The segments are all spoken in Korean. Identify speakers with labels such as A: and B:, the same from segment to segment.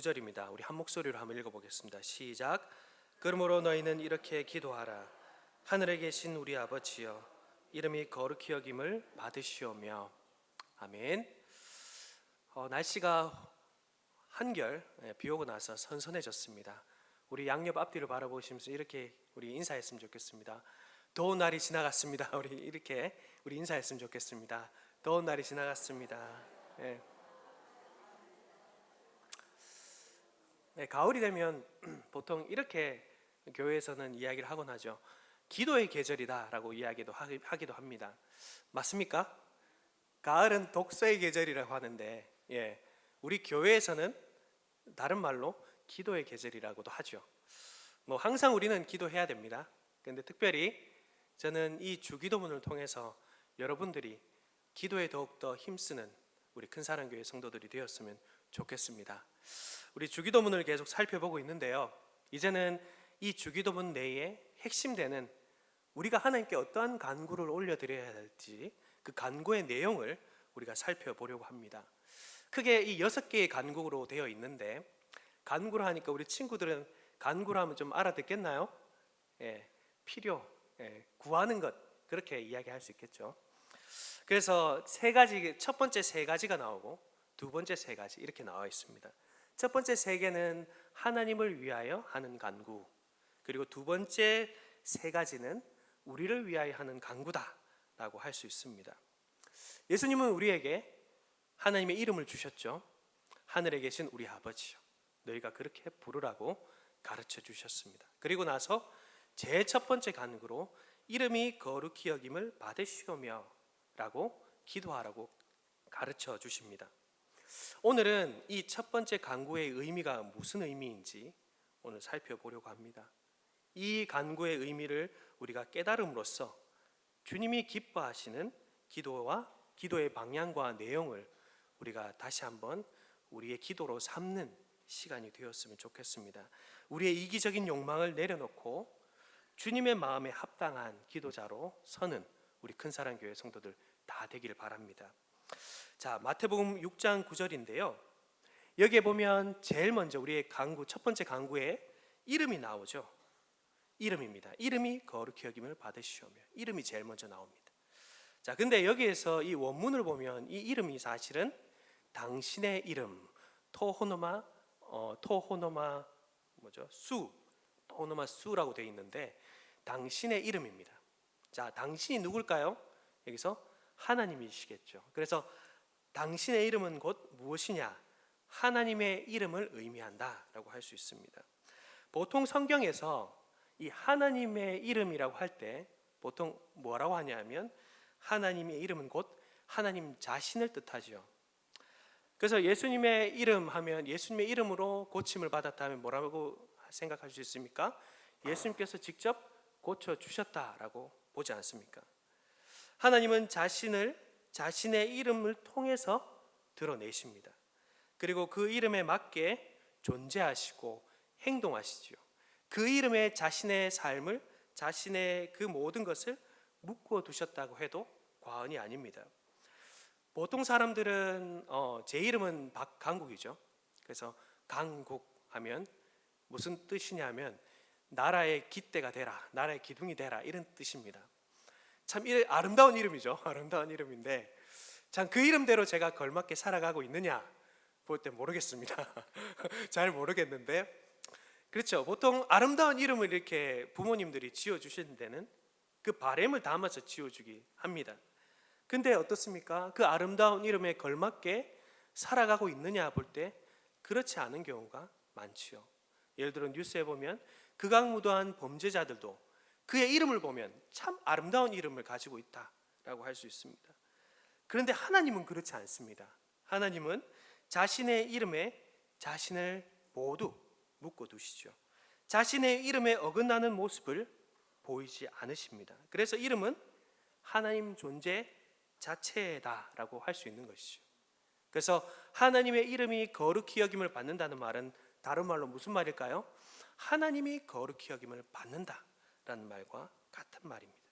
A: 9절입니다. 우리 한 목소리로 한번 읽어보겠습니다. 시작. 그러므로 너희는 이렇게 기도하라. 하늘에 계신 우리 아버지여, 이름이 거룩히 여김을 받으시오며. 아멘. 날씨가 한결 비 오고 나서 선선해졌습니다. 우리 양옆 앞뒤를 바라보시면서 이렇게 우리 인사했으면 좋겠습니다. 더운 날이 지나갔습니다. 우리 인사했으면 좋겠습니다. 더운 날이 지나갔습니다. 가을이 되면 보통 이렇게 교회에서는 이야기를 하곤 하죠. 기도의 계절이다라고 이야기도 하기도 합니다. 맞습니까? 가을은 독서의 계절이라고 하는데, 우리 교회에서는 다른 말로 기도의 계절이라고도 하죠. 항상 우리는 기도해야 됩니다. 그런데 특별히 저는 이 주기도문을 통해서 여러분들이 기도에 더욱더 힘쓰는 우리 큰사랑교회 성도들이 되었으면 좋겠습니다. 우리 주기도문을 계속 살펴보고 있는데요, 이제는 이 주기도문 내에 핵심되는 우리가 하나님께 어떠한 간구를 올려드려야 할지 그 간구의 내용을 우리가 살펴보려고 합니다. 크게 이 6개의 간구로 되어 있는데, 간구를 하니까 우리 친구들은 간구를 하면 좀 알아듣겠나요? 필요, 구하는 것, 그렇게 이야기할 수 있겠죠. 그래서 첫 번째 3가지가 나오고 두 번째 3가지 이렇게 나와 있습니다. 첫 번째 3개는 하나님을 위하여 하는 간구, 그리고 두 번째 3가지는 우리를 위하여 하는 간구다라고 할 수 있습니다. 예수님은 우리에게 하나님의 이름을 주셨죠. 하늘에 계신 우리 아버지요, 너희가 그렇게 부르라고 가르쳐 주셨습니다. 그리고 나서 제 첫 번째 간구로 이름이 거룩히 여김을 받으시오며 라고 기도하라고 가르쳐 주십니다. 오늘은 이 첫 번째 간구의 의미가 무슨 의미인지 오늘 살펴보려고 합니다. 이 간구의 의미를 우리가 깨달음으로써 주님이 기뻐하시는 기도의 방향과 내용을 우리가 다시 한번 우리의 기도로 삼는 시간이 되었으면 좋겠습니다. 우리의 이기적인 욕망을 내려놓고 주님의 마음에 합당한 기도자로 서는 우리 큰사랑교회 성도들 다 되기를 바랍니다. 자, 마태복음 6장 9절인데요, 여기에 보면 제일 먼저 우리의 첫 번째 간구에 이름이 나오죠. 이름입니다. 이름이 거룩히 여김을 받으시오며, 이름이 제일 먼저 나옵니다. 자, 근데 여기에서 이 원문을 보면 이 이름이 사실은 당신의 이름, 토호노마 수라고 되어 있는데 당신의 이름입니다. 자, 당신이 누굴까요? 여기서 하나님이시겠죠. 그래서 당신의 이름은 곧 무엇이냐? 하나님의 이름을 의미한다라고 할 수 있습니다. 보통 성경에서 이 하나님의 이름이라고 할 때 보통 뭐라고 하냐면 하나님의 이름은 곧 하나님 자신을 뜻하죠. 그래서 예수님의 이름 하면 예수님의 이름으로 고침을 받았다 하면 뭐라고 생각할 수 있습니까? 예수님께서 직접 고쳐주셨다라고 보지 않습니까? 하나님은 자신의 이름을 통해서 드러내십니다. 그리고 그 이름에 맞게 존재하시고 행동하시죠. 그 이름에 자신의 삶을, 자신의 그 모든 것을 묶어 두셨다고 해도 과언이 아닙니다. 보통 사람들은 제 이름은 박강국이죠. 그래서 강국 하면 무슨 뜻이냐면 나라의 깃대가 되라, 나라의 기둥이 되라, 이런 뜻입니다. 참 아름다운 이름이죠. 아름다운 이름인데 참 그 이름대로 제가 걸맞게 살아가고 있느냐 볼 때 모르겠습니다. 잘 모르겠는데, 그렇죠. 보통 아름다운 이름을 이렇게 부모님들이 지어주시는 데는 그 바램을 담아서 지어주기 합니다. 근데 어떻습니까? 그 아름다운 이름에 걸맞게 살아가고 있느냐 볼 때 그렇지 않은 경우가 많지요. 예를 들어 뉴스에 보면 극악무도한 범죄자들도 그의 이름을 보면 참 아름다운 이름을 가지고 있다라고 할 수 있습니다. 그런데 하나님은 그렇지 않습니다. 하나님은 자신의 이름에 자신을 모두 묶어 두시죠. 자신의 이름에 어긋나는 모습을 보이지 않으십니다. 그래서 이름은 하나님 존재 자체다라고 할 수 있는 것이죠. 그래서 하나님의 이름이 거룩히 여김을 받는다는 말은 다른 말로 무슨 말일까요? 하나님이 거룩히 여김을 받는다라는 말과 같은 말입니다.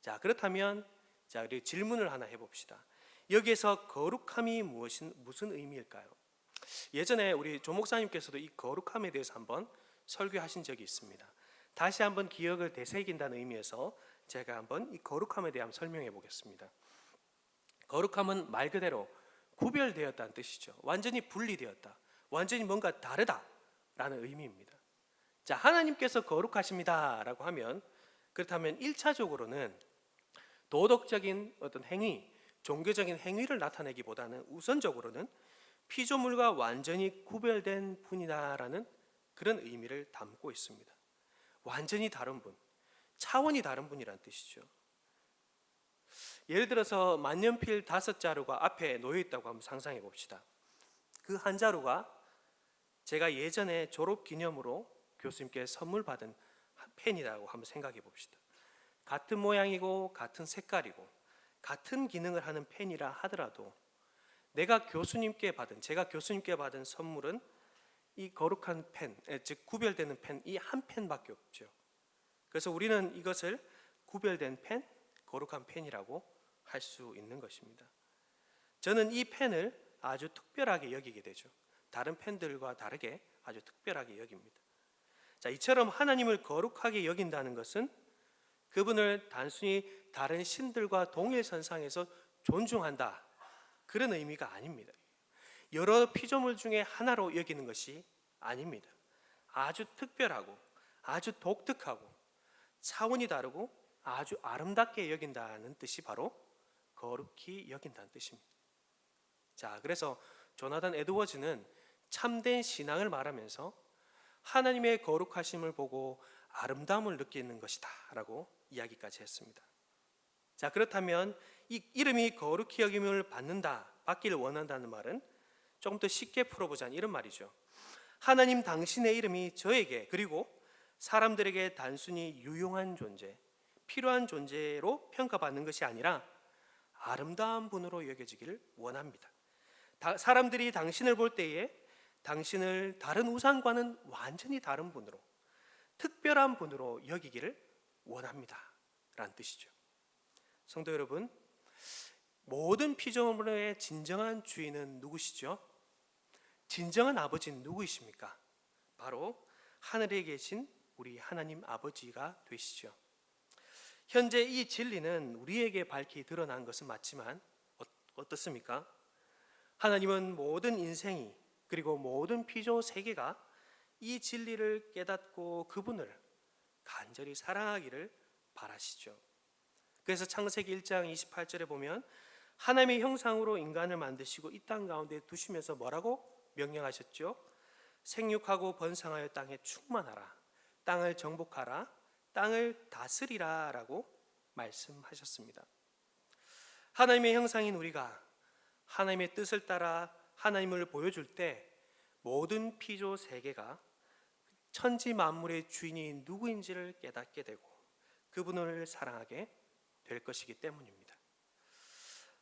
A: 자, 그렇다면 우리 질문을 하나 해봅시다. 여기에서 거룩함이 무슨 의미일까요? 예전에 우리 조 목사님께서도 이 거룩함에 대해서 한번 설교하신 적이 있습니다. 다시 한번 기억을 되새긴다는 의미에서 제가 한번 이 거룩함에 대한 설명해 보겠습니다. 거룩함은 말 그대로 구별되었다는 뜻이죠. 완전히 분리되었다. 완전히 뭔가 다르다라는 의미입니다. 자, 하나님께서 거룩하십니다라고 하면, 그렇다면 1차적으로는 도덕적인 어떤 행위, 종교적인 행위를 나타내기보다는 우선적으로는 피조물과 완전히 구별된 분이다라는 그런 의미를 담고 있습니다. 완전히 다른 분, 차원이 다른 분이란 뜻이죠. 예를 들어서 만년필 5자루가 앞에 놓여 있다고 한번 상상해 봅시다. 그 한 자루가 제가 예전에 졸업 기념으로 교수님께 선물 받은 펜이라고 한번 생각해 봅시다. 같은 모양이고 같은 색깔이고 같은 기능을 하는 펜이라 하더라도 제가 교수님께 받은 선물은 이 거룩한 펜, 즉 구별되는 펜, 이 한 펜밖에 없죠. 그래서 우리는 이것을 구별된 펜, 거룩한 펜이라고 할 수 있는 것입니다. 저는 이 펜을 아주 특별하게 여기게 되죠. 다른 펜들과 다르게 아주 특별하게 여깁니다. 자, 이처럼 하나님을 거룩하게 여긴다는 것은 그분을 단순히 다른 신들과 동일선상에서 존중한다, 그런 의미가 아닙니다. 여러 피조물 중에 하나로 여기는 것이 아닙니다. 아주 특별하고 아주 독특하고 차원이 다르고 아주 아름답게 여긴다는 뜻이 바로 거룩히 여긴다는 뜻입니다. 자, 그래서 조나단 에드워즈는 참된 신앙을 말하면서 하나님의 거룩하심을 보고 아름다움을 느끼는 것이다 라고 이야기까지 했습니다. 자, 그렇다면 이 이름이 거룩히 여김을 받기를 원한다는 말은 조금 더 쉽게 풀어보자는 이런 말이죠. 하나님 당신의 이름이 저에게, 그리고 사람들에게 단순히 유용한 존재, 필요한 존재로 평가받는 것이 아니라 아름다운 분으로 여겨지기를 원합니다. 사람들이 당신을 볼 때에 당신을 다른 우상과는 완전히 다른 분으로, 특별한 분으로 여기기를 원합니다 라는 뜻이죠. 성도 여러분, 모든 피조물의 진정한 주인은 누구시죠? 진정한 아버지는 누구이십니까? 바로 하늘에 계신 우리 하나님 아버지가 되시죠. 현재 이 진리는 우리에게 밝히 드러난 것은 맞지만 어떻습니까? 하나님은 모든 인생이, 그리고 모든 피조 세계가 이 진리를 깨닫고 그분을 간절히 사랑하기를 바라시죠. 그래서 창세기 1장 28절에 보면 하나님의 형상으로 인간을 만드시고 이 땅 가운데 두시면서 뭐라고 명령하셨죠? 생육하고 번성하여 땅에 충만하라, 땅을 정복하라, 땅을 다스리라 라고 말씀하셨습니다. 하나님의 형상인 우리가 하나님의 뜻을 따라 하나님을 보여줄 때 모든 피조 세계가 천지 만물의 주인이 누구인지를 깨닫게 되고 그분을 사랑하게 될 것이기 때문입니다.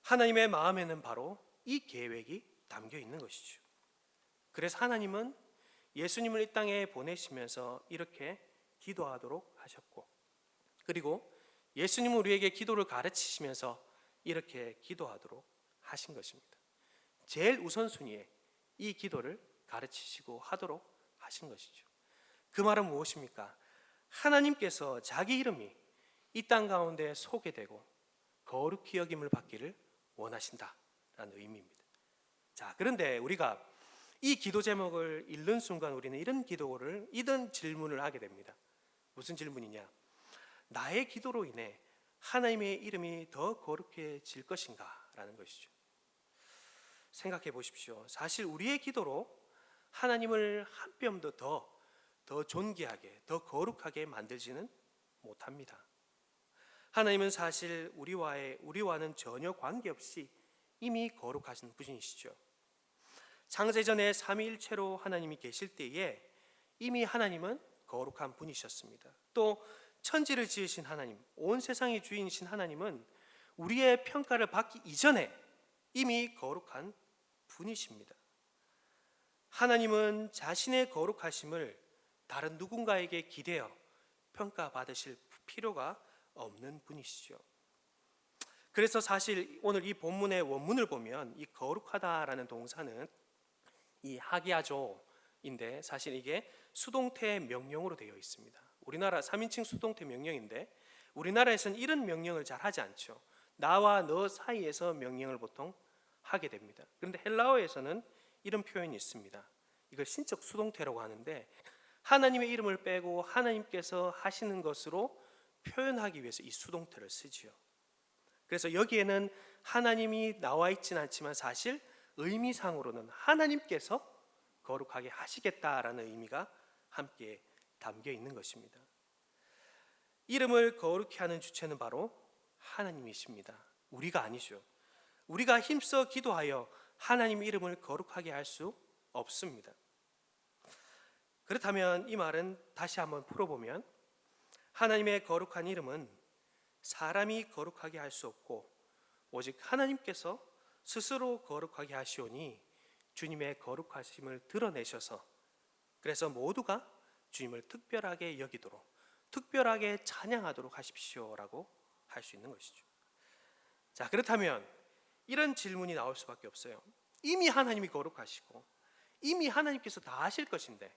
A: 하나님의 마음에는 바로 이 계획이 담겨 있는 것이죠. 그래서 하나님은 예수님을 이 땅에 보내시면서 이렇게 기도하도록 하셨고, 그리고 예수님은 우리에게 기도를 가르치시면서 이렇게 기도하도록 하신 것입니다. 제일 우선순위에 이 기도를 가르치시고 하도록 하신 것이죠. 그 말은 무엇입니까? 하나님께서 자기 이름이 이 땅 가운데 소개되고 거룩히 여김을 받기를 원하신다라는 의미입니다. 자, 그런데 우리가 이 기도 제목을 읽는 순간 우리는 이런 질문을 하게 됩니다. 무슨 질문이냐? 나의 기도로 인해 하나님의 이름이 더 거룩해질 것인가? 라는 것이죠. 생각해 보십시오. 사실 우리의 기도로 하나님을 한 뼘도 더 존귀하게, 더 거룩하게 만들지는 못합니다. 하나님은 사실 우리와는 전혀 관계없이 이미 거룩하신 분이시죠. 창세전에 삼위일체로 하나님이 계실 때에 이미 하나님은 거룩한 분이셨습니다. 또 천지를 지으신 하나님, 온 세상의 주인이신 하나님은 우리의 평가를 받기 이전에 이미 거룩한 분이십니다. 하나님은 자신의 거룩하심을 다른 누군가에게 기대어 평가받으실 필요가 없는 분이시죠. 그래서 사실 오늘 이 본문의 원문을 보면 이 거룩하다라는 동사는 이 하기야조인데 사실 이게 수동태 명령으로 되어 있습니다. 우리나라 3인칭 수동태 명령인데 우리나라에서는 이런 명령을 잘 하지 않죠. 나와 너 사이에서 명령을 보통 하게 됩니다. 그런데 헬라어에서는 이런 표현이 있습니다. 이걸 신적 수동태라고 하는데 하나님의 이름을 빼고 하나님께서 하시는 것으로 표현하기 위해서 이 수동태를 쓰지요. 그래서 여기에는 하나님이 나와 있지는 않지만 사실 의미상으로는 하나님께서 거룩하게 하시겠다라는 의미가 함께 담겨 있는 것입니다. 이름을 거룩히 하는 주체는 바로 하나님이십니다. 우리가 아니죠. 우리가 힘써 기도하여 하나님의 이름을 거룩하게 할 수 없습니다. 그렇다면 이 말은 다시 한번 풀어보면 하나님의 거룩한 이름은 사람이 거룩하게 할 수 없고 오직 하나님께서 스스로 거룩하게 하시오니 주님의 거룩하심을 드러내셔서 그래서 모두가 주님을 특별하게 여기도록 특별하게 찬양하도록 하십시오라고 할 수 있는 것이죠. 자, 그렇다면 이런 질문이 나올 수밖에 없어요. 이미 하나님이 거룩하시고 이미 하나님께서 다 하실 것인데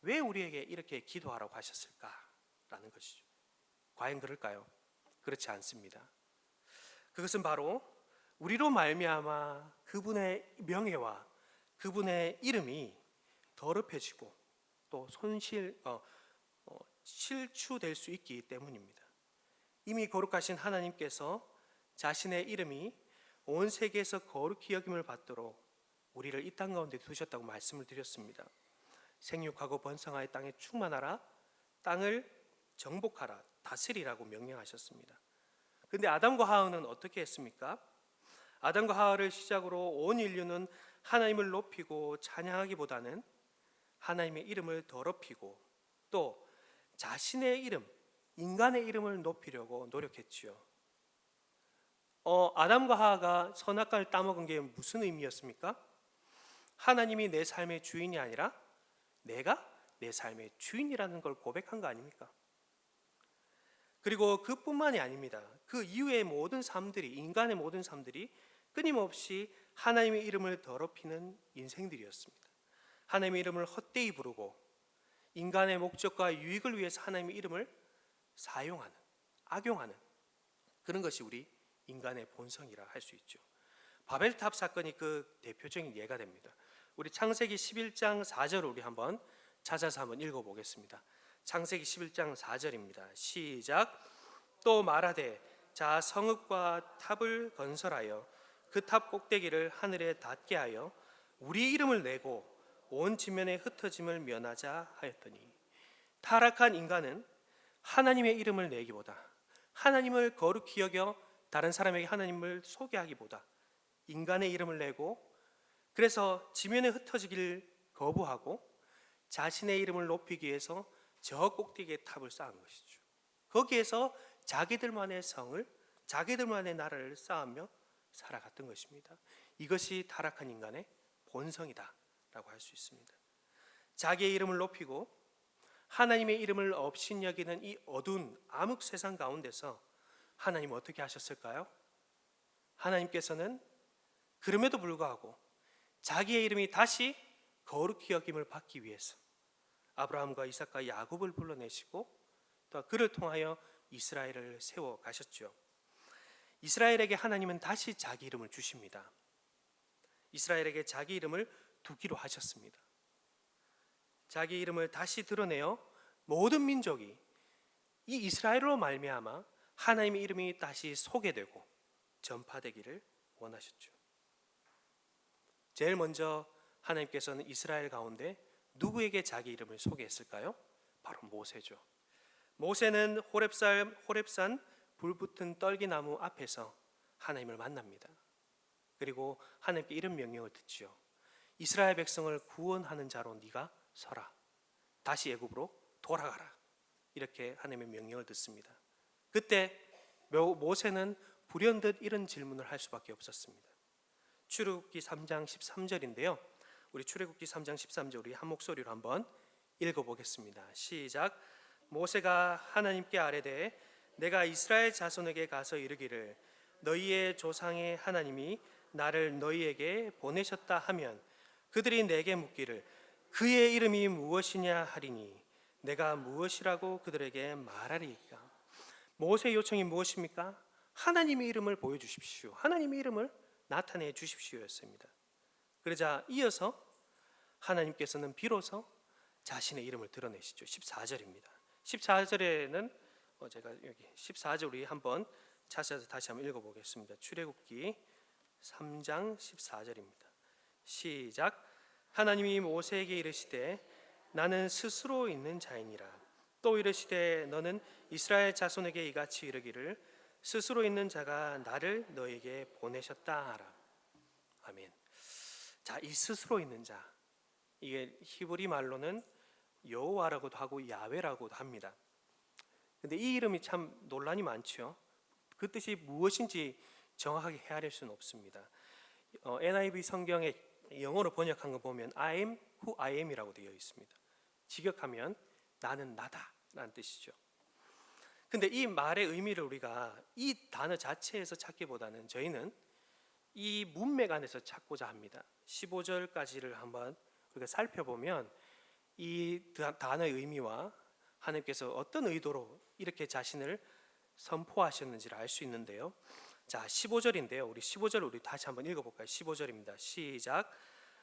A: 왜 우리에게 이렇게 기도하라고 하셨을까라는 것이죠. 과연 그럴까요? 그렇지 않습니다. 그것은 바로 우리로 말미암아 그분의 명예와 그분의 이름이 더럽혀지고 또 실추될 수 있기 때문입니다. 이미 거룩하신 하나님께서 자신의 이름이 온 세계에서 거룩히 여김을 받도록 우리를 이 땅 가운데 두셨다고 말씀을 드렸습니다. 생육하고 번성하여 땅에 충만하라, 땅을 정복하라, 다스리라고 명령하셨습니다. 그런데 아담과 하와는 어떻게 했습니까? 아담과 하와를 시작으로 온 인류는 하나님을 높이고 찬양하기보다는 하나님의 이름을 더럽히고 또 자신의 이름, 인간의 이름을 높이려고 노력했지요. 아담과 하와가 선악과를 따먹은 게 무슨 의미였습니까? 하나님이 내 삶의 주인이 아니라 내가 내 삶의 주인이라는 걸 고백한 거 아닙니까? 그리고 그뿐만이 아닙니다. 그 이후의 모든 삶들이 인간의 모든 삶들이 끊임없이 하나님의 이름을 더럽히는 인생들이었습니다. 하나님의 이름을 헛되이 부르고 인간의 목적과 유익을 위해서 하나님의 이름을 사용하는, 악용하는 그런 것이 우리 인간의 본성이라 할 수 있죠. 바벨탑 사건이 그 대표적인 예가 됩니다. 우리 창세기 11장 4절을 우리 한번 찾아서 한번 읽어보겠습니다. 창세기 11장 4절입니다. 시작. 또 말하되 자 성읍과 탑을 건설하여 그 탑 꼭대기를 하늘에 닿게 하여 우리 이름을 내고 온 지면에 흩어짐을 면하자 하였더니 타락한 인간은 하나님의 이름을 내기보다 하나님을 거룩히 여겨 다른 사람에게 하나님을 소개하기보다 인간의 이름을 내고 그래서 지면에 흩어지기를 거부하고 자신의 이름을 높이기 위해서 저 꼭대기에 탑을 쌓은 것이죠. 거기에서 자기들만의 성을 자기들만의 나라를 쌓으며 살아갔던 것입니다. 이것이 타락한 인간의 본성이다 라고 할 수 있습니다. 자기의 이름을 높이고 하나님의 이름을 업신여기는 이 어두운 암흑 세상 가운데서 하나님은 어떻게 하셨을까요? 하나님께서는 그럼에도 불구하고 자기의 이름이 다시 거룩히 여김을 받기 위해서 아브라함과 이삭과 야곱을 불러내시고 또 그를 통하여 이스라엘을 세워 가셨죠. 이스라엘에게 하나님은 다시 자기 이름을 주십니다. 이스라엘에게 자기 이름을 두기로 하셨습니다. 자기 이름을 다시 드러내어 모든 민족이 이 이스라엘로 말미암아 하나님의 이름이 다시 소개되고 전파되기를 원하셨죠. 제일 먼저 하나님께서는 이스라엘 가운데 누구에게 자기 이름을 소개했을까요? 바로 모세죠. 모세는 호렙산 불붙은 떨기나무 앞에서 하나님을 만납니다. 그리고 하나님께 이런 명령을 듣지요. 이스라엘 백성을 구원하는 자로 네가 서라. 다시 애굽으로 돌아가라. 이렇게 하나님의 명령을 듣습니다. 그때 모세는 불현듯 이런 질문을 할 수밖에 없었습니다. 출애굽기 3장 13절인데요. 우리 출애굽기 3장 13절 우리 한 목소리로 한번 읽어보겠습니다. 시작. 모세가 하나님께 아뢰되 내가 이스라엘 자손에게 가서 이르기를 너희의 조상의 하나님이 나를 너희에게 보내셨다 하면 그들이 내게 묻기를 그의 이름이 무엇이냐 하리니 내가 무엇이라고 그들에게 말하리이까. 모세의 요청이 무엇입니까? 하나님의 이름을 보여주십시오. 하나님의 이름을 나타내 주십시오였습니다. 그러자 이어서 하나님께서는 비로소 자신의 이름을 드러내시죠. 14절입니다. 14절에는 제가 여기 14절 우리 한번 찾아서 다시 한번 읽어보겠습니다. 출애굽기 3장 14절입니다. 시작. 하나님이 모세에게 이르시되 나는 스스로 있는 자이니라. 또 이르시되 너는 이스라엘 자손에게 이같이 이르기를 스스로 있는 자가 나를 너에게 보내셨다 하라. 아멘. 자, 이 스스로 있는 자, 이게 히브리 말로는 여호와라고도 하고 야훼라고도 합니다. 근데 이 이름이 참 논란이 많죠. 그 뜻이 무엇인지 정확하게 헤아릴 수는 없습니다. NIV 성경에 영어로 번역한 거 보면 I am who I am이라고 되어 있습니다. 직역하면 나는 나다라는 뜻이죠. 근데 이 말의 의미를 우리가 이 단어 자체에서 찾기보다는 저희는 이 문맥 안에서 찾고자 합니다. 15절까지를 한번 우리가 살펴보면 이 단어의 의미와 하나님께서 어떤 의도로 이렇게 자신을 선포하셨는지를 알 수 있는데요. 자, 15절인데요. 우리 15절 우리 다시 한번 읽어볼까요? 15절입니다. 시작.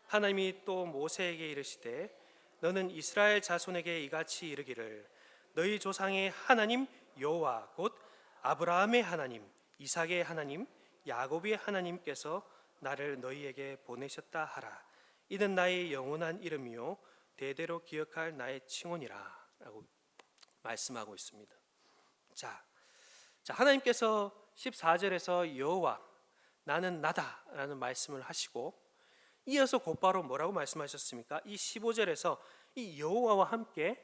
A: 하나님이 또 모세에게 이르시되 너는 이스라엘 자손에게 이같이 이르기를 너희 조상의 하나님 여호와 곧 아브라함의 하나님, 이삭의 하나님, 야곱의 하나님께서 나를 너희에게 보내셨다 하라. 이는 나의 영원한 이름이요 대대로 기억할 나의 칭호니라 라고 말씀하고 있습니다. 자, 하나님께서 14절에서 여호와 나는 나다라는 말씀을 하시고 이어서 곧바로 뭐라고 말씀하셨습니까? 이 15절에서 이 여호와와 함께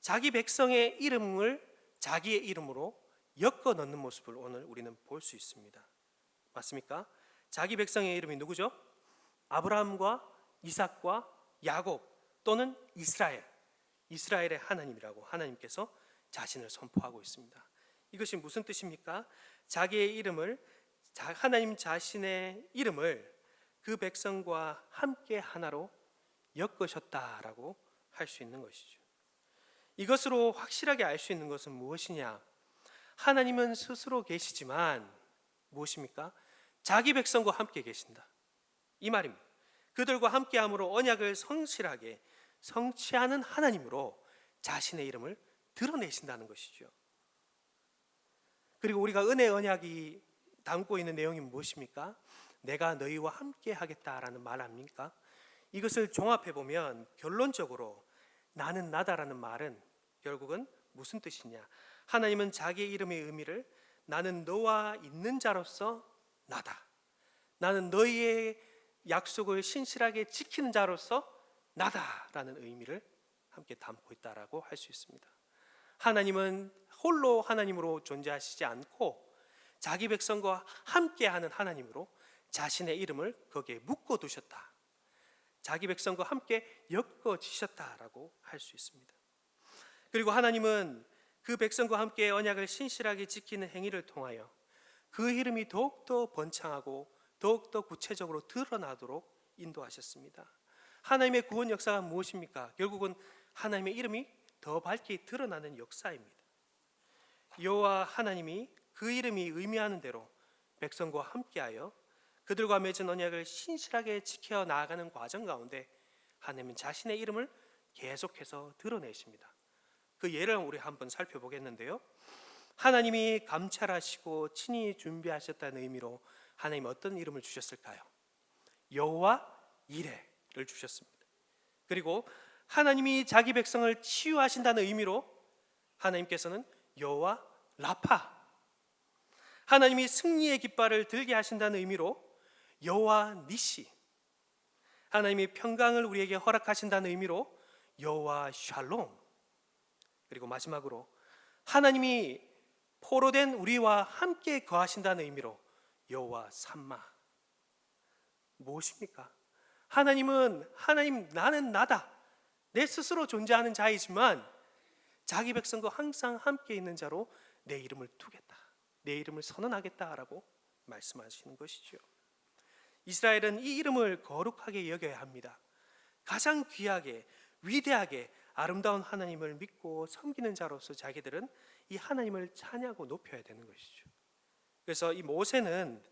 A: 자기 백성의 이름을 자기의 이름으로 엮어 넣는 모습을 오늘 우리는 볼 수 있습니다. 맞습니까? 자기 백성의 이름이 누구죠? 아브라함과 이삭과 야곱 또는 이스라엘의 하나님이라고 하나님께서 자신을 선포하고 있습니다. 이것이 무슨 뜻입니까? 자기의 이름을, 하나님 자신의 이름을 그 백성과 함께 하나로 엮으셨다라고 할 수 있는 것이죠. 이것으로 확실하게 알 수 있는 것은 무엇이냐? 하나님은 스스로 계시지만 무엇입니까? 자기 백성과 함께 계신다, 이 말입니다. 그들과 함께함으로 언약을 성실하게 성취하는 하나님으로 자신의 이름을 드러내신다는 것이죠. 그리고 우리가 은혜 언약이 담고 있는 내용이 무엇입니까? 내가 너희와 함께 하겠다라는 말 아닙니까? 이것을 종합해 보면 결론적으로 나는 나다라는 말은 결국은 무슨 뜻이냐? 하나님은 자기의 이름의 의미를 나는 너와 있는 자로서 나다, 나는 너희의 약속을 신실하게 지키는 자로서 나다라는 의미를 함께 담고 있다라고 할 수 있습니다. 하나님은 홀로 하나님으로 존재하시지 않고 자기 백성과 함께하는 하나님으로 자신의 이름을 거기에 묶어두셨다, 자기 백성과 함께 엮어지셨다라고 할 수 있습니다. 그리고 하나님은 그 백성과 함께 언약을 신실하게 지키는 행위를 통하여 그 이름이 더욱더 번창하고 더욱더 구체적으로 드러나도록 인도하셨습니다. 하나님의 구원 역사가 무엇입니까? 결국은 하나님의 이름이 더 밝게 드러나는 역사입니다. 여호와 하나님이 그 이름이 의미하는 대로 백성과 함께하여 그들과 맺은 언약을 신실하게 지켜 나아가는 과정 가운데 하나님은 자신의 이름을 계속해서 드러내십니다. 그 예를 우리 한번 살펴보겠는데요. 하나님이 감찰하시고 친히 준비하셨다는 의미로 하나님 어떤 이름을 주셨을까요? 여호와 이레를 주셨습니다. 그리고 하나님이 자기 백성을 치유하신다는 의미로 하나님께서는 여호와 라파, 하나님이 승리의 깃발을 들게 하신다는 의미로 여호와 니시, 하나님이 평강을 우리에게 허락하신다는 의미로 여호와 샬롬, 그리고 마지막으로 하나님이 포로된 우리와 함께 거하신다는 의미로 여호와 삼마. 무엇입니까? 하나님은 나는 나다, 내 스스로 존재하는 자이지만 자기 백성과 항상 함께 있는 자로 내 이름을 두겠다, 내 이름을 선언하겠다라고 말씀하시는 것이죠. 이스라엘은 이 이름을 거룩하게 여겨야 합니다. 가장 귀하게, 위대하게 아름다운 하나님을 믿고 섬기는 자로서 자기들은 이 하나님을 찬양하고 높여야 되는 것이죠. 그래서 이 모세는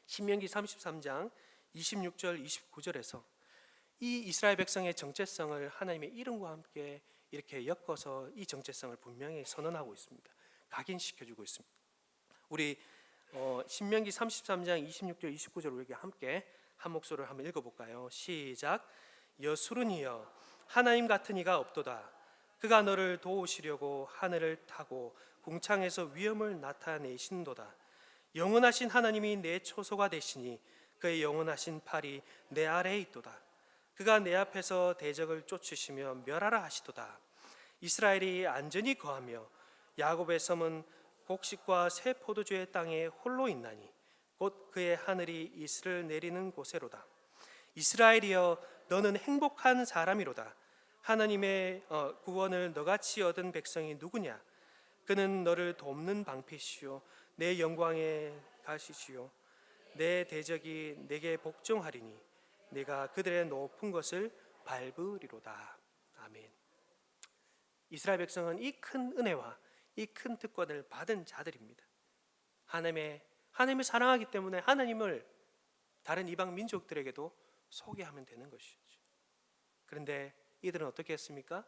A: 신명기 33장 26절 29절에서 이 이스라엘 백성의 정체성을 하나님의 이름과 함께 이렇게 엮어서 이 정체성을 분명히 선언하고 있습니다. 각인시켜주고 있습니다. 우리 신명기 33장 26절 29절 우리 함께 한 목소리로 한번 읽어볼까요? 시작. 여수르니여 하나님 같은 이가 없도다. 그가 너를 도우시려고 하늘을 타고 궁창에서 위엄을 나타내신도다. 영원하신 하나님이 내 초소가 되시니 그의 영원하신 팔이 내 아래에 있도다. 그가 내 앞에서 대적을 쫓으시며 멸하라 하시도다. 이스라엘이 안전히 거하며 야곱의 섬은 곡식과 새 포도주의 땅에 홀로 있나니 곧 그의 하늘이 이슬을 내리는 곳에로다. 이스라엘이여 너는 행복한 사람이로다. 하나님의 구원을 너같이 얻은 백성이 누구냐? 그는 너를 돕는 방패시요 내 영광의 가시시요 내 대적이 내게 복종하리니 내가 그들의 높은 것을 밟으리로다. 아멘. 이스라엘 백성은 이 큰 은혜와 이 큰 특권을 받은 자들입니다. 하나님을 사랑하기 때문에 하나님을 다른 이방 민족들에게도 소개하면 되는 것이죠. 그런데 이들은 어떻게 했습니까?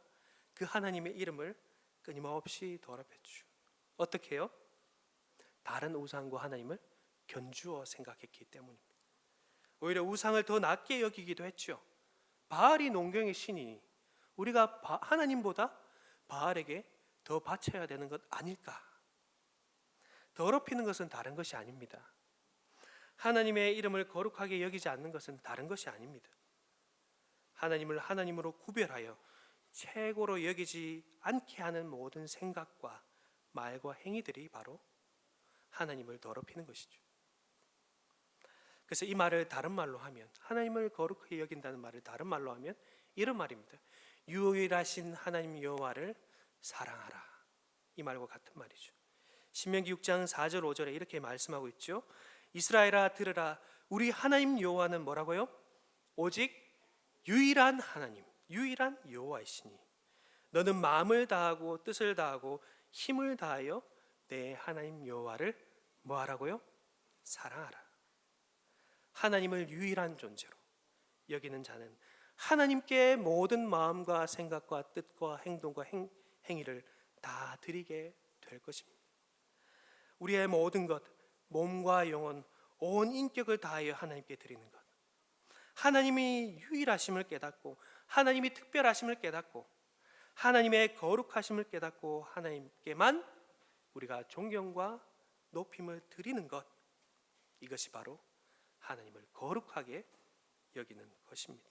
A: 그 하나님의 이름을 끊임없이 더럽혔죠. 어떻게 해요? 다른 우상과 하나님을 견주어 생각했기 때문입니다. 오히려 우상을 더 낮게 여기기도 했죠. 바알이 농경의 신이니 우리가 하나님보다 바알에게 더 바쳐야 되는 것 아닐까? 더럽히는 것은 다른 것이 아닙니다. 하나님의 이름을 거룩하게 여기지 않는 것은 다른 것이 아닙니다. 하나님을 하나님으로 구별하여 최고로 여기지 않게 하는 모든 생각과 말과 행위들이 바로 하나님을 더럽히는 것이죠. 그래서 이 말을 다른 말로 하면, 하나님을 거룩하게 여긴다는 말을 다른 말로 하면 이런 말입니다. 유일하신 하나님 여호와를 사랑하라. 이 말과 같은 말이죠. 신명기 6장 4절 5절에 이렇게 말씀하고 있죠. 이스라엘아 들으라. 우리 하나님 여호와는 뭐라고요? 오직 유일한 하나님, 유일한 여호와이시니 너는 마음을 다하고 뜻을 다하고 힘을 다하여 내 하나님 여호와를 뭐하라고요? 사랑하라. 하나님을 유일한 존재로 여기는 자는 하나님께 모든 마음과 생각과 뜻과 행동과 행위를 다 드리게 될 것입니다. 우리의 모든 것, 몸과 영혼, 온 인격을 다하여 하나님께 드리는 것, 하나님이 유일하심을 깨닫고 하나님이 특별하심을 깨닫고 하나님의 거룩하심을 깨닫고 하나님께만 우리가 존경과 높임을 드리는 것, 이것이 바로 하나님을 거룩하게 여기는 것입니다.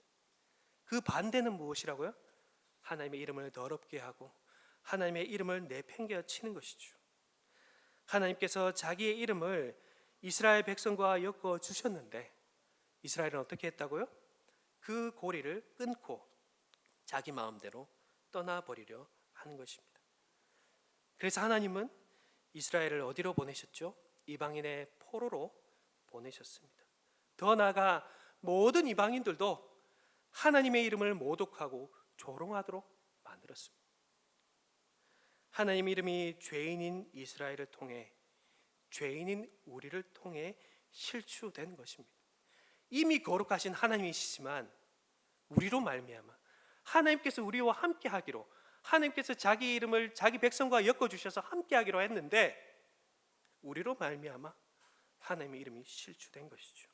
A: 그 반대는 무엇이라고요? 하나님의 이름을 더럽게 하고 하나님의 이름을 내팽개쳐 치는 것이죠. 하나님께서 자기의 이름을 이스라엘 백성과 엮어 주셨는데 이스라엘은 어떻게 했다고요? 그 고리를 끊고 자기 마음대로 떠나버리려 하는 것입니다. 그래서 하나님은 이스라엘을 어디로 보내셨죠? 이방인의 포로로 보내셨습니다. 더 나아가 모든 이방인들도 하나님의 이름을 모독하고 조롱하도록 만들었습니다. 하나님의 이름이 죄인인 이스라엘을 통해 죄인인 우리를 통해 실추된 것입니다. 이미 거룩하신 하나님이시지만 우리로 말미암아 하나님께서 우리와 함께 하기로, 하나님께서 자기 이름을 자기 백성과 엮어 주셔서 함께 하기로 했는데 우리로 말미암아 하나님의 이름이 실추된 것이죠.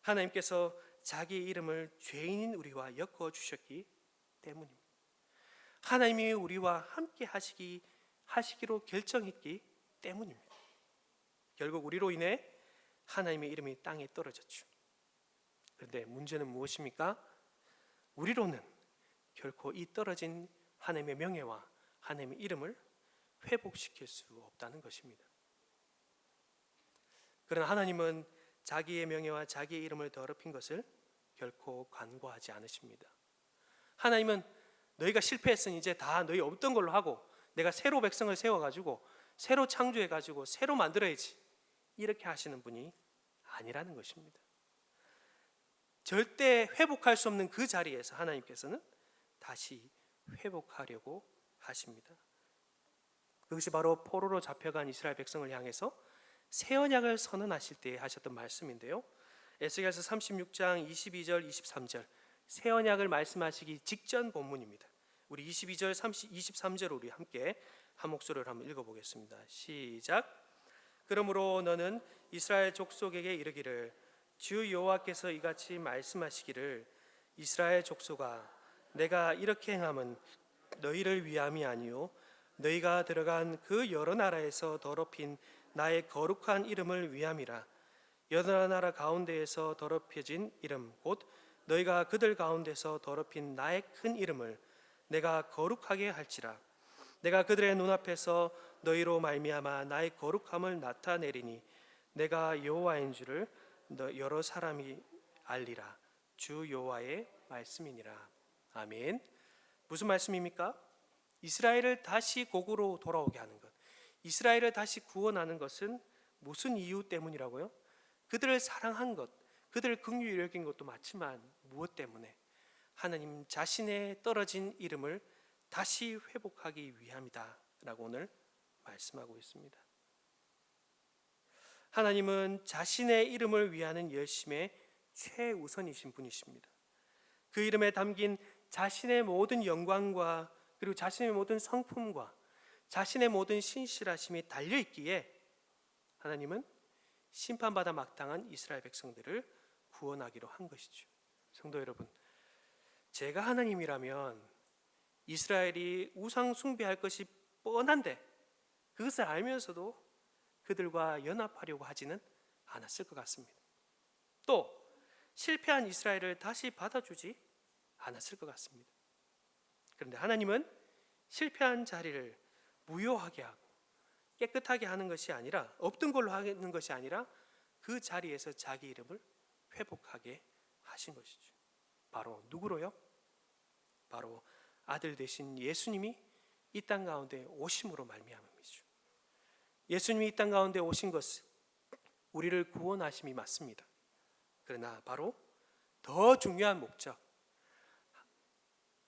A: 하나님께서 자기 이름을 죄인인 우리와 엮어 주셨기 때문입니다. 하나님이 우리와 함께 하시기로 결정했기 때문입니다. 결국 우리로 인해 하나님의 이름이 땅에 떨어졌죠. 그런데 문제는 무엇입니까? 우리로는 결코 이 떨어진 하나님의 명예와 하나님의 이름을 회복시킬 수 없다는 것입니다. 그러나 하나님은 자기의 명예와 자기의 이름을 더럽힌 것을 결코 간과하지 않으십니다. 하나님은 너희가 실패했으니 이제 다 너희 없던 걸로 하고 내가 새로 백성을 세워가지고 새로 창조해가지고 새로 만들어야지, 이렇게 하시는 분이 아니라는 것입니다. 절대 회복할 수 없는 그 자리에서 하나님께서는 다시 회복하려고 하십니다. 그것이 바로 포로로 잡혀간 이스라엘 백성을 향해서 새 언약을 선언하실 때 하셨던 말씀인데요. 에스겔서 36장 22절 23절 새 언약을 말씀하시기 직전 본문입니다. 우리 22절 23절 우리 함께 한 목소리로 한번 읽어보겠습니다. 시작. 그러므로 너는 이스라엘 족속에게 이르기를 주 여호와께서 이같이 말씀하시기를 이스라엘 족속아 내가 이렇게 행함은 너희를 위함이 아니요 너희가 들어간 그 여러 나라에서 더럽힌 나의 거룩한 이름을 위함이라. 여러 나라 가운데에서 더럽혀진 이름 곧 너희가 그들 가운데서 더럽힌 나의 큰 이름을 내가 거룩하게 할지라. 내가 그들의 눈앞에서 너희로 말미암아 나의 거룩함을 나타내리니 내가 여호와인 줄을 여러 사람이 알리라. 주 여호와의 말씀이니라. 아멘. 무슨 말씀입니까? 이스라엘을 다시 고국으로 돌아오게 하는 것, 이스라엘을 다시 구원하는 것은 무슨 이유 때문이라고요? 그들을 사랑한 것, 그들을 긍휼히 여긴 것도 맞지만 무엇 때문에? 하나님 자신의 떨어진 이름을 다시 회복하기 위함이다 라고 오늘 말씀하고 있습니다. 하나님은 자신의 이름을 위하는 열심의 최우선이신 분이십니다. 그 이름에 담긴 자신의 모든 영광과 그리고 자신의 모든 성품과 자신의 모든 신실하심이 달려있기에 하나님은 심판받아 막당한 이스라엘 백성들을 구원하기로 한 것이죠. 성도 여러분, 제가 하나님이라면 이스라엘이 우상 숭배할 것이 뻔한데 그것을 알면서도 그들과 연합하려고 하지는 않았을 것 같습니다. 또 실패한 이스라엘을 다시 받아주지 않았을 것 같습니다. 그런데 하나님은 실패한 자리를 무효하게 하고 깨끗하게 하는 것이 아니라 없던 걸로 하는 것이 아니라 그 자리에서 자기 이름을 회복하게 하신 것이죠. 바로 누구로요? 바로 아들 되신 예수님이 이 땅 가운데 오심으로 말미암음이죠. 예수님이 이 땅 가운데 오신 것은 우리를 구원하심이 맞습니다. 그러나 바로 더 중요한 목적,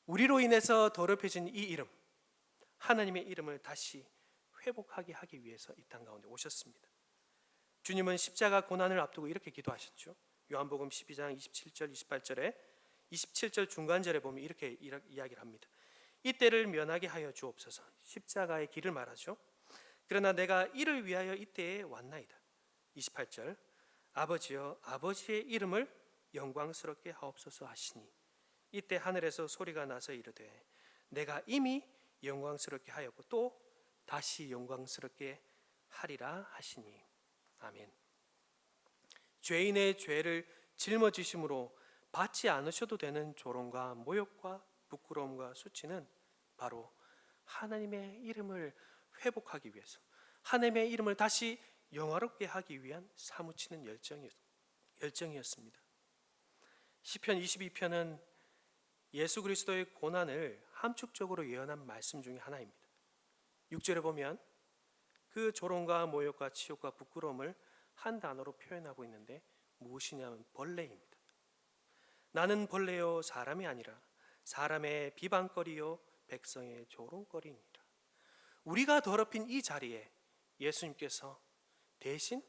A: 우리로 인해서 더럽혀진 이 이름, 하나님의 이름을 다시 회복하게 하기 위해서 이 땅 가운데 오셨습니다. 주님은 십자가 고난을 앞두고 이렇게 기도하셨죠. 요한복음 12장 27절 28절에 27절 중간절에 보면 이렇게 이야기를 합니다. 이때를 면하게 하여 주옵소서. 십자가의 길을 말하죠. 그러나 내가 이를 위하여 이때에 왔나이다. 28절 아버지여 아버지의 이름을 영광스럽게 하옵소서 하시니 이때 하늘에서 소리가 나서 이르되 내가 이미 영광스럽게 하였고 또 다시 영광스럽게 하리라 하시니. 아멘. 죄인의 죄를 짊어지심으로 받지 않으셔도 되는 조롱과 모욕과 부끄러움과 수치는 바로 하나님의 이름을 회복하기 위해서, 하나님의 이름을 다시 영화롭게 하기 위한 사무치는 열정이었습니다. 시편 22편은 예수 그리스도의 고난을 함축적으로 예언한 말씀 중에 하나입니다. 6절에 보면 그 조롱과 모욕과 치욕과 부끄러움을 한 단어로 표현하고 있는데 무엇이냐면 벌레입니다. 나는 벌레요 사람이 아니라 사람의 비방거리요 백성의 조롱거리니라. 우리가 더럽힌 이 자리에 예수님께서 대신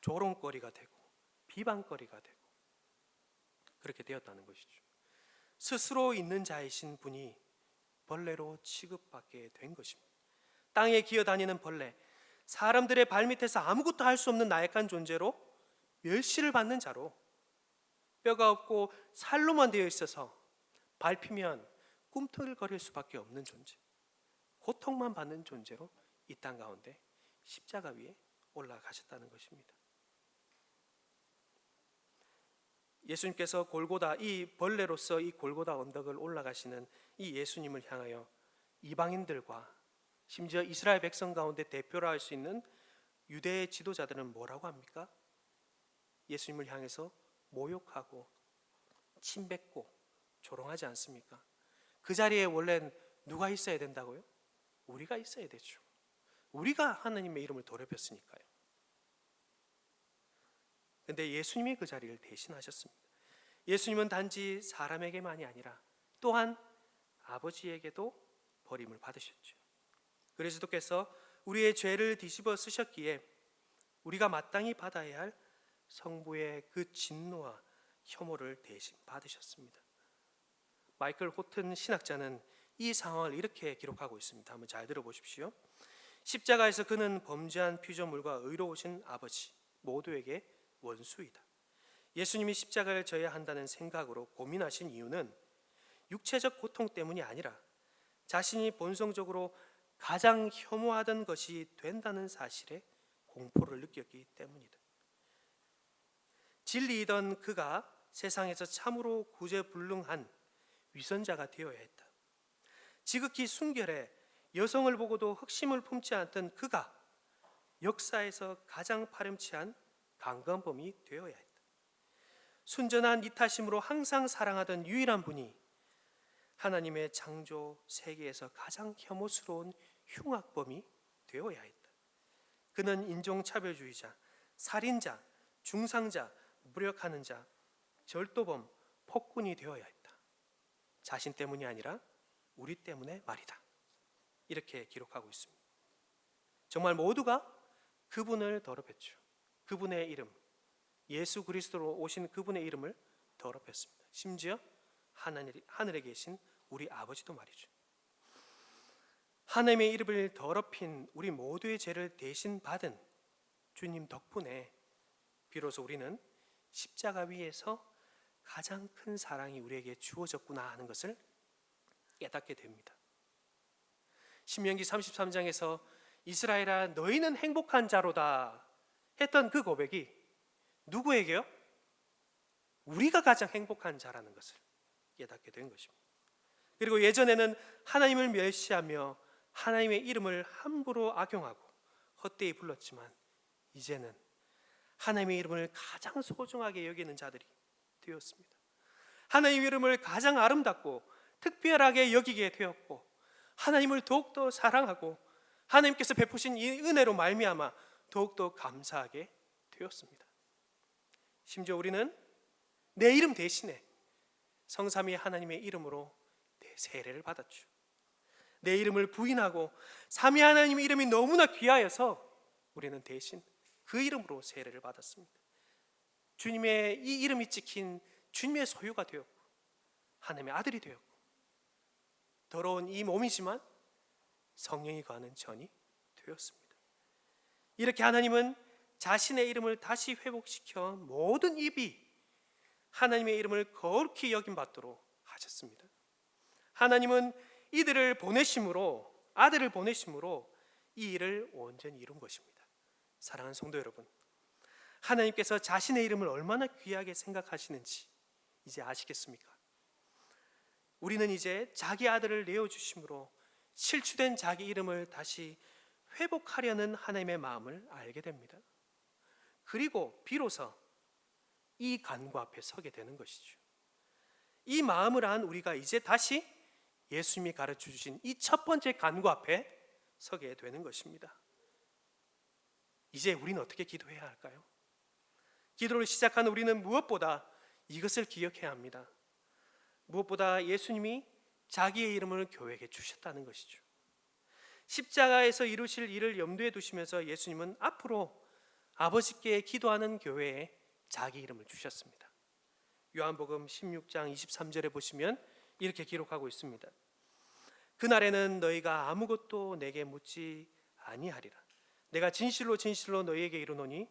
A: 조롱거리가 되고 비방거리가 되고 그렇게 되었다는 것이죠. 스스로 있는 자이신 분이 벌레로 취급받게 된 것입니다. 땅에 기어다니는 벌레, 사람들의 발밑에서 아무것도 할 수 없는 나약한 존재로 멸시를 받는 자로, 뼈가 없고 살로만 되어 있어서 밟히면 꿈틀거릴 수밖에 없는 존재, 고통만 받는 존재로 이 땅 가운데 십자가 위에 올라가셨다는 것입니다. 예수님께서 골고다, 이 벌레로서 이 골고다 언덕을 올라가시는 이 예수님을 향하여 이방인들과 심지어 이스라엘 백성 가운데 대표라 할 수 있는 유대의 지도자들은 뭐라고 합니까? 예수님을 향해서 모욕하고 침뱉고 조롱하지 않습니까? 그 자리에 원래는 누가 있어야 된다고요? 우리가 있어야 되죠. 우리가 하나님의 이름을 더럽혔으니까요. 그런데 예수님이 그 자리를 대신하셨습니다. 예수님은 단지 사람에게만이 아니라 또한 아버지에게도 버림을 받으셨죠. 그리스도께서 우리의 죄를 뒤집어 쓰셨기에 우리가 마땅히 받아야 할 성부의 그 진노와 혐오를 대신 받으셨습니다. 마이클 호튼 신학자는 이 상황을 이렇게 기록하고 있습니다. 한번 잘 들어보십시오. 십자가에서 그는 범죄한 피조물과 의로우신 아버지 모두에게 원수이다. 예수님이 십자가를 져야 한다는 생각으로 고민하신 이유는 육체적 고통 때문이 아니라 자신이 본성적으로 가장 혐오하던 것이 된다는 사실에 공포를 느꼈기 때문이다. 진리이던 그가 세상에서 참으로 구제불능한 위선자가 되어야 했다. 지극히 순결해 여성을 보고도 흑심을 품지 않던 그가 역사에서 가장 파렴치한 강간범이 되어야 했다. 순전한 이타심으로 항상 사랑하던 유일한 분이 하나님의 창조 세계에서 가장 혐오스러운 흉악범이 되어야 했다. 그는 인종차별주의자, 살인자, 중상자, 무력하는 자, 절도범, 폭군이 되어야 했다. 자신 때문이 아니라 우리 때문에 말이다. 이렇게 기록하고 있습니다. 정말 모두가 그분을 더럽혔죠. 그분의 이름, 예수 그리스도로 오신 그분의 이름을 더럽혔습니다. 심지어 하늘에 계신 우리 아버지도 말이죠. 하나님의 이름을 더럽힌 우리 모두의 죄를 대신 받은 주님 덕분에 비로소 우리는 십자가 위에서 가장 큰 사랑이 우리에게 주어졌구나 하는 것을 깨닫게 됩니다. 신명기 33장에서 이스라엘아 너희는 행복한 자로다 했던 그 고백이 누구에게요? 우리가 가장 행복한 자라는 것을 깨닫게 된 것입니다. 그리고 예전에는 하나님을 멸시하며 하나님의 이름을 함부로 악용하고 헛되이 불렀지만 이제는 하나님의 이름을 가장 소중하게 여기는 자들이 되었습니다. 하나님의 이름을 가장 아름답고 특별하게 여기게 되었고 하나님을 더욱더 사랑하고 하나님께서 베푸신 이 은혜로 말미암아 더욱더 감사하게 되었습니다. 심지어 우리는 내 이름 대신에 성삼위 하나님의 이름으로 세례를 받았죠. 내 이름을 부인하고 삼위 하나님의 이름이 너무나 귀하여서 우리는 대신 그 이름으로 세례를 받았습니다. 주님의 이 이름이 찍힌 주님의 소유가 되었고 하나님의 아들이 되었고 더러운 이 몸이지만 성령이 거하는 전이 되었습니다. 이렇게 하나님은 자신의 이름을 다시 회복시켜 모든 입이 하나님의 이름을 거룩히 여김받도록 하셨습니다. 하나님은 이들을 보내심으로 아들을 보내심으로 이 일을 온전히 이룬 것입니다. 사랑하는 성도 여러분, 하나님께서 자신의 이름을 얼마나 귀하게 생각하시는지 이제 아시겠습니까? 우리는 이제 자기 아들을 내어주심으로 실추된 자기 이름을 다시 회복하려는 하나님의 마음을 알게 됩니다. 그리고 비로소 이 간구 앞에 서게 되는 것이죠. 이 마음을 안 우리가 이제 다시 예수님이 가르쳐 주신 이 첫 번째 간구 앞에 서게 되는 것입니다. 이제 우리는 어떻게 기도해야 할까요? 기도를 시작한 우리는 무엇보다 이것을 기억해야 합니다. 무엇보다 예수님이 자기의 이름을 교회에게 주셨다는 것이죠. 십자가에서 이루실 일을 염두에 두시면서 예수님은 앞으로 아버지께 기도하는 교회에 자기 이름을 주셨습니다. 요한복음 16장 23절에 보시면 이렇게 기록하고 있습니다. 그날에는 너희가 아무것도 내게 묻지 아니하리라. 내가 진실로 진실로 너희에게 이르노니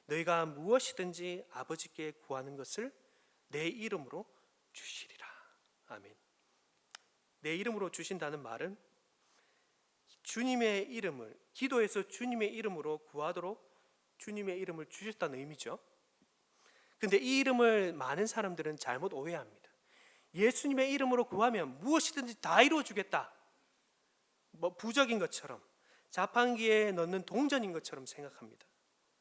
A: 너희가 무엇이든지 아버지께 구하는 것을 내 이름으로 주시리라. 아멘. 내 이름으로 주신다는 말은 주님의 이름을 기도해서 주님의 이름으로 구하도록 주님의 이름을 주셨다는 의미죠. 근데 이 이름을 많은 사람들은 잘못 오해합니다. 예수님의 이름으로 구하면 무엇이든지 다 이루어주겠다, 부적인 것처럼 자판기에 넣는 동전인 것처럼 생각합니다.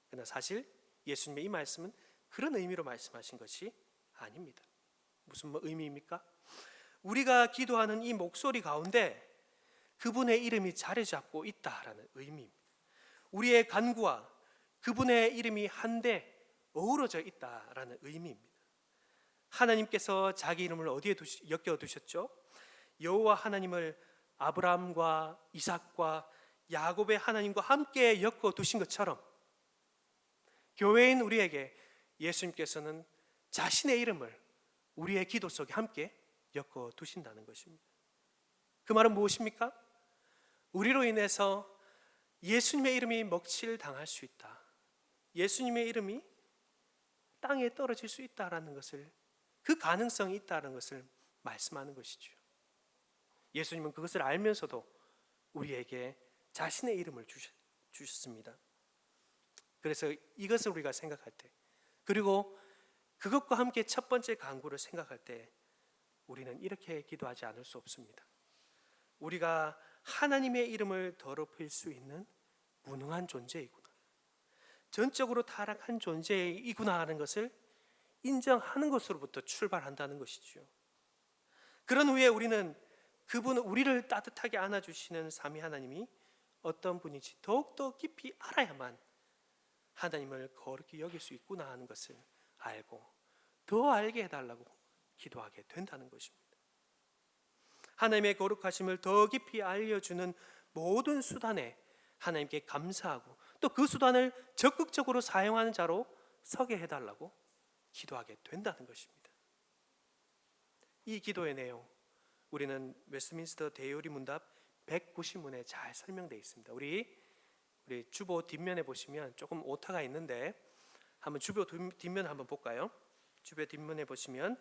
A: 그러나 사실 예수님의 이 말씀은 그런 의미로 말씀하신 것이 아닙니다. 무슨 의미입니까? 우리가 기도하는 이 목소리 가운데 그분의 이름이 자리 잡고 있다라는 의미입니다. 우리의 간구와 그분의 이름이 한데 어우러져 있다라는 의미입니다. 하나님께서 자기 이름을 어디에 엮여 두셨죠? 여호와 하나님을 아브라함과 이삭과 야곱의 하나님과 함께 엮어 두신 것처럼 교회인 우리에게 예수님께서는 자신의 이름을 우리의 기도 속에 함께 엮어 두신다는 것입니다. 그 말은 무엇입니까? 우리로 인해서 예수님의 이름이 먹칠당할 수 있다. 예수님의 이름이 땅에 떨어질 수 있다라는 것을, 그 가능성이 있다는 것을 말씀하는 것이죠. 예수님은 그것을 알면서도 우리에게 자신의 이름을 주셨습니다. 그래서 이것을 우리가 생각할 때, 그리고 그것과 함께 첫 번째 간구를 생각할 때 우리는 이렇게 기도하지 않을 수 없습니다. 우리가 하나님의 이름을 더럽힐 수 있는 무능한 존재이구나, 전적으로 타락한 존재이구나 하는 것을 인정하는 것으로부터 출발한다는 것이죠. 그런 후에 우리는 우리를 따뜻하게 안아주시는 삼위 하나님이 어떤 분인지 더욱더 깊이 알아야만 하나님을 거룩히 여길 수 있구나 하는 것을 알고 더 알게 해달라고 기도하게 된다는 것입니다. 하나님의 거룩하심을 더 깊이 알려주는 모든 수단에 하나님께 감사하고 또 그 수단을 적극적으로 사용하는 자로 서게 해달라고 기도하게 된다는 것입니다. 이 기도의 내용, 우리는 웨스트민스터 대요리 문답 190문에 잘 설명되어 있습니다. 우리 주보 뒷면에 보시면 조금 오타가 있는데 한번 주보 뒷면 한번 볼까요? 주보 뒷면에 보시면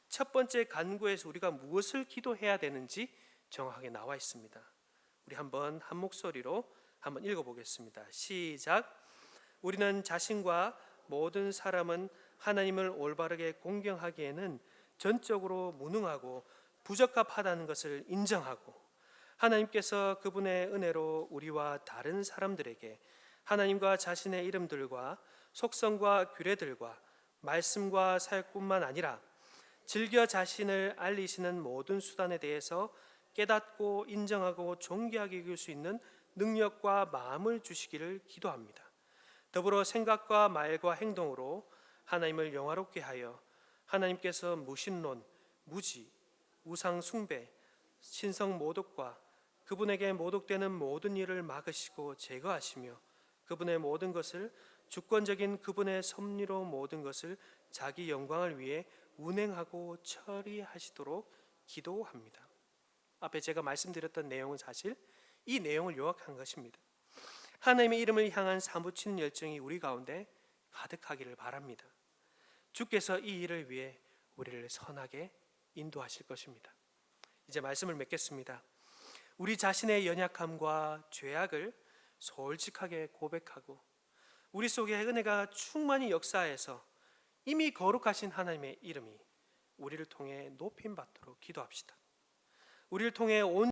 A: 첫 번째 간구에서 우리가 무엇을 기도해야 되는지 정확하게 나와 있습니다. 우리 한번 한 목소리로 한번 읽어보겠습니다. 시작. 우리는 자신과 모든 사람은 하나님을 올바르게 공경하기에는 전적으로 무능하고 부적합하다는 것을 인정하고, 하나님께서 그분의 은혜로 우리와 다른 사람들에게 하나님과 자신의 이름들과 속성과 규례들과 말씀과 사역뿐만 아니라 즐겨 자신을 알리시는 모든 수단에 대해서 깨닫고 인정하고 존귀하게 여길 수 있는 능력과 마음을 주시기를 기도합니다. 더불어 생각과 말과 행동으로 하나님을 영화롭게 하여 하나님께서 무신론, 무지, 우상 숭배, 신성 모독과 그분에게 모독되는 모든 일을 막으시고 제거하시며 그분의 모든 것을, 주권적인 그분의 섭리로 모든 것을 자기 영광을 위해 운행하고 처리하시도록 기도합니다. 앞에 제가 말씀드렸던 내용은 사실 이 내용을 요약한 것입니다. 하나님의 이름을 향한 사무치는 열정이 우리 가운데 가득하기를 바랍니다. 주께서 이 일을 위해 우리를 선하게 인도하실 것입니다. 이제 말씀을 맺겠습니다. 우리 자신의 연약함과 죄악을 솔직하게 고백하고 우리 속에 은혜가 충만히 역사해서 이미 거룩하신 하나님의 이름이 우리를 통해 높임 받도록 기도합시다. 우리를 통해 온